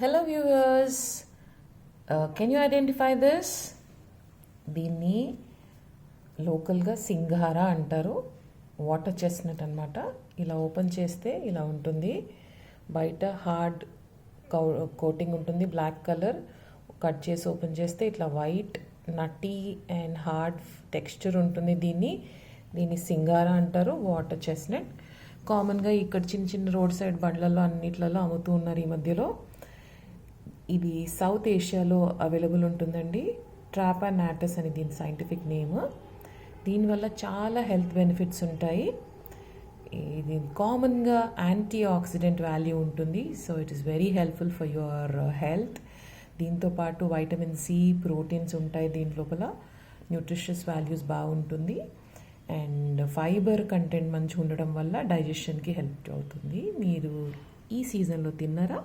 Hello viewers, can you identify this? దీన్ని లోకల్గా సింగారా అంటారు. వాటర్ చెస్ట్నట్ అనమాట. ఇలా ఓపెన్ చేస్తే ఇలా ఉంటుంది. బయట హార్డ్ కోటింగ్ ఉంటుంది, బ్లాక్ కలర్. కట్ చేసి ఓపెన్ చేస్తే ఇట్లా వైట్ నటీ అండ్ హార్డ్ టెక్స్చర్ ఉంటుంది. దీన్ని సింగారా అంటారు, వాటర్ చెస్ట్నట్. కామన్గా ఇక్కడ చిన్న చిన్న రోడ్ సైడ్ బండ్లలో అన్నిట్లలో అమ్ముతూ ఉన్నారు ఈ మధ్యలో. ఇది సౌత్ ఏషియాలో అవైలబుల్ ఉంటుందండి. ట్రాపానాటస్ అని దీని సైంటిఫిక్ నేమ్. దీనివల్ల చాలా హెల్త్ బెనిఫిట్స్ ఉంటాయి. ఇది కామన్గా యాంటీ ఆక్సిడెంట్ వాల్యూ ఉంటుంది. So it is very helpful for your health. దీంతోపాటు వైటమిన్ సి, ప్రోటీన్స్ ఉంటాయి దీని లోపల. న్యూట్రిషియస్ వాల్యూస్ బాగుంటుంది అండ్ ఫైబర్ కంటెంట్ మంచిగా ఉండడం వల్ల డైజెషన్కి హెల్ప్ అవుతుంది. మీరు ఈ సీజన్లో తిన్నారా?